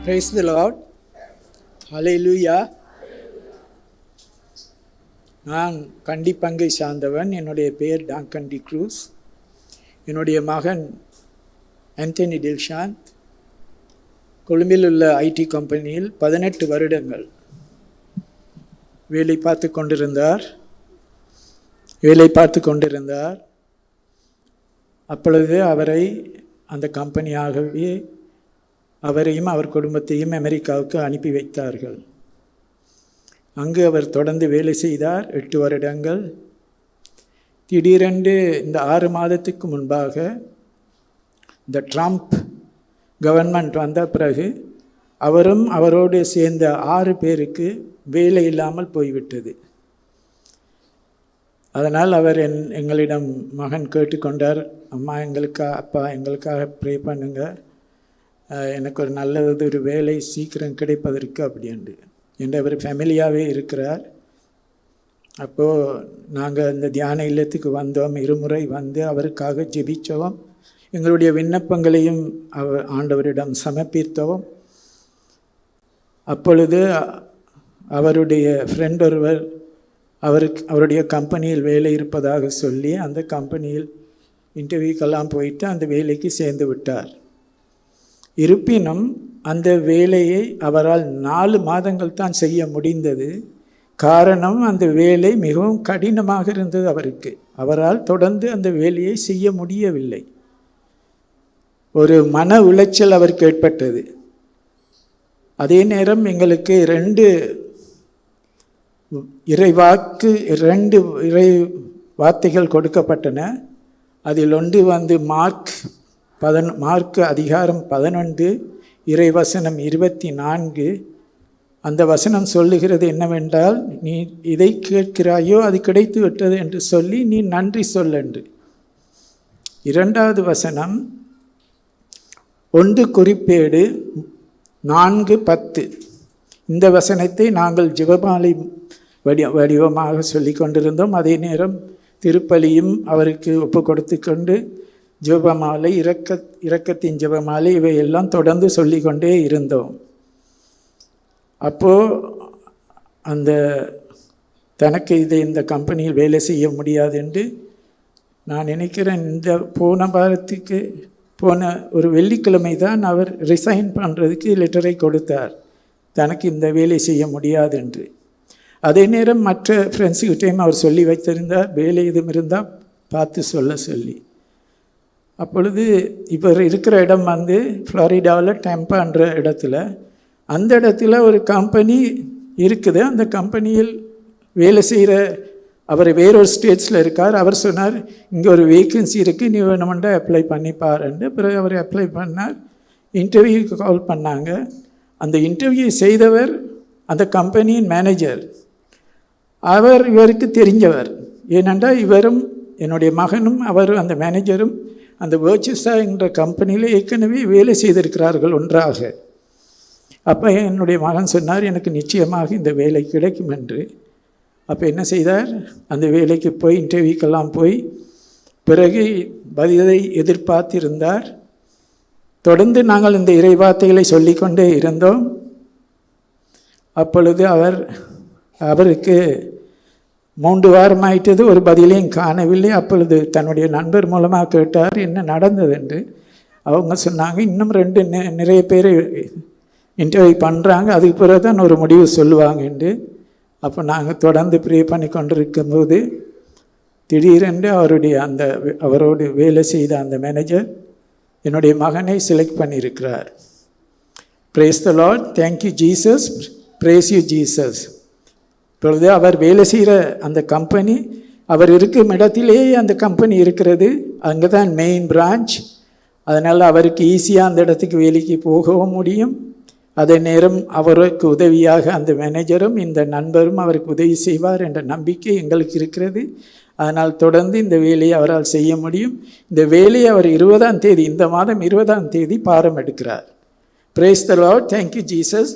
Praise the Lord. Hallelujah. நான் கண்டிப்பங்கை சார்ந்தவன். என்னுடைய பெயர் டாங்கன் டி க்ரூஸ். என்னுடைய மகன் ஆந்தனி டில்ஷாந்த் கொழும்பில் உள்ள ஐடி கம்பெனியில் 18 வருடங்கள் வேலை பார்த்து கொண்டிருந்தார். அப்பொழுது அவரை அந்த கம்பெனியாகவே அவரையும் அவர் குடும்பத்தையும் அமெரிக்காவுக்கு அனுப்பி வைத்தார்கள். அங்கு அவர் தொடர்ந்து வேலை செய்தார் 8 வருடங்கள். திடீரென்று இந்த 6 மாதத்துக்கு முன்பாக இந்த ட்ரம்ப் கவர்மெண்ட் வந்த பிறகு அவரும் அவரோடு சேர்ந்த 6 பேருக்கு வேலை இல்லாமல் போய்விட்டது. அதனால் அவர் எங்களிடம் மகன் கேட்டுக்கொண்டார், அம்மா அப்பா எங்களுக்காக ப்ரே பண்ணுங்க, எனக்கு ஒரு நல்லது ஒரு வேலை சீக்கிரம் கிடைப்பதற்கு அப்படின்ட்டு. என்று அவர் ஃபேமிலியாகவே இருக்கிறார். அப்போது நாங்கள் இந்த தியான இல்லத்துக்கு வந்தோம். 2 முறை வந்து அவருக்காக ஜெபித்தோம். எங்களுடைய விண்ணப்பங்களையும் ஆண்டவரிடம் சமர்ப்பித்தோம். அப்பொழுது அவருடைய ஃப்ரெண்ட் ஒருவர் அவருடைய கம்பெனியில் வேலை இருப்பதாக சொல்லி அந்த கம்பெனியில் இன்டர்வியூக்கெல்லாம் போயிட்டு அந்த வேலைக்கு சேர்ந்து விட்டார். இருப்பினும் அந்த வேலையை அவரால் 4 மாதங்கள் தான் செய்ய முடிந்தது. காரணம், அந்த வேலை மிகவும் கடினமாக இருந்தது அவருக்கு. அவரால் தொடர்ந்து அந்த வேலையை செய்ய முடியவில்லை. ஒரு மன உளைச்சல் அவருக்கு ஏற்பட்டது. அதே நேரம் எங்களுக்கு 2 இறை வார்த்தைகள் கொடுக்கப்பட்டன. அதில் ஒன்று வந்து மார்க் அதிகாரம் 11 இறைவசனம் 24. அந்த வசனம் சொல்லுகிறது என்னவென்றால், நீ இதை கேட்கிறாயோ அது கிடைத்து விட்டது என்று சொல்லி நீ நன்றி சொல்லென்று. 2வது வசனம் 1 குறிப்பேடு 4:10. இந்த வசனத்தை நாங்கள் ஜெபமாலை வடிவமாக சொல்லி கொண்டிருந்தோம். அதே நேரம் திருப்பலியும் அவருக்கு ஒப்பு கொடுத்து கொண்டு ஜெபமாலை, இரக்கத்தின் ஜெபமாலை இவையெல்லாம் தொடர்ந்து சொல்லிக்கொண்டே இருந்தோம். அப்போது தனக்கு இந்த கம்பெனியில் வேலை செய்ய முடியாது என்று நான் நினைக்கிறேன். போன ஒரு வெள்ளிக்கிழமை தான் அவர் ரிசைன் பண்ணுறதுக்கு லெட்டரை கொடுத்தார், தனக்கு இந்த வேலை செய்ய முடியாது என்று. அதே நேரம் மற்ற ஃப்ரெண்ட்ஸுக்கிட்டையும் அவர் சொல்லி வைத்திருந்தார், வேலை எதுவும் இருந்தால் பார்த்து சொல்லி. அப்பொழுது இவர் இருக்கிற இடம் வந்து ஃப்ளாரிடாவில் டேம்பான்ற இடத்துல, அந்த இடத்துல ஒரு கம்பெனி இருக்குது. அந்த கம்பெனியில் வேலை செய்கிற அவர் வேறொரு ஸ்டேட்ஸில் இருக்கார். அவர் சொன்னார், இங்கே ஒரு வேக்கன்சி இருக்குது, நீ வேணுமெண்டா அப்ளை பண்ணிப்பாருன்னு. பிறகு அவர் அப்ளை பண்ணார். இன்டர்வியூக்கு கால் பண்ணாங்க. அந்த இன்டர்வியூ செய்தவர் அந்த கம்பெனியின் மேனேஜர். அவர் இவருக்கு தெரிஞ்சவர். ஏனென்றால் இவரும் என்னுடைய மகனும் அந்த மேனேஜரும் அந்த வேர்ச்சஸா என்ற கம்பெனியில் ஏற்கனவே வேலை செய்திருக்கிறார்கள் ஒன்றாக. அப்போ என்னுடைய மகன் சொன்னார், எனக்கு நிச்சயமாக இந்த வேலை கிடைக்கும் என்று. அப்போ என்ன செய்தார், அந்த வேலைக்கு போய் இன்டர்வியூக்கெல்லாம் போய் பிறகு பதிலை எதிர்பார்த்திருந்தார். தொடர்ந்து நாங்கள் இந்த இறைவார்த்தைகளை சொல்லிக்கொண்டே இருந்தோம். அப்பொழுது அவருக்கு 3 வாரம் ஆயிட்டது, ஒரு பதிலையும் காணவில்லை. அப்பொழுது தன்னுடைய நண்பர் மூலமாக கேட்டார் என்ன நடந்தது என்று. அவங்க சொன்னாங்க, இன்னும் 2 நிறைய பேர் இன்டர்வியூ பண்ணுறாங்க, அதுக்கு பிறகு தான் ஒரு முடிவு சொல்லுவாங்க என்று. அப்போ நாங்கள் தொடர்ந்து ப்ரே பண்ணி கொண்டிருக்கும் போது திடீரென்று அவரோடு வேலை செய்த அந்த மேனேஜர் என்னுடைய மகனை செலக்ட் பண்ணியிருக்கிறார். Brace the Lord, thank you Jesus, brace you Jesus. இப்பொழுது அவர் வேலை செய்கிற அந்த கம்பெனி, அவர் இருக்கும் இடத்திலேயே அந்த கம்பெனி இருக்கிறது. அங்கே தான் மெயின் பிரான்ச். அதனால் அவருக்கு ஈஸியாக அந்த இடத்துக்கு வேலைக்கு போகவும் முடியும். அதே நேரம் அவருக்கு உதவியாக அந்த மேனேஜரும் இந்த நண்பரும் அவருக்கு உதவி செய்வார் என்ற நம்பிக்கை எங்களுக்கு இருக்கிறது. அதனால் தொடர்ந்து இந்த வேலையை அவரால் செய்ய முடியும். இந்த வேலையை அவர் 20ஆம் தேதி, இந்த மாதம் 20ஆம் தேதி பாரம் எடுக்கிறார். Praise the Lord, thank you Jesus.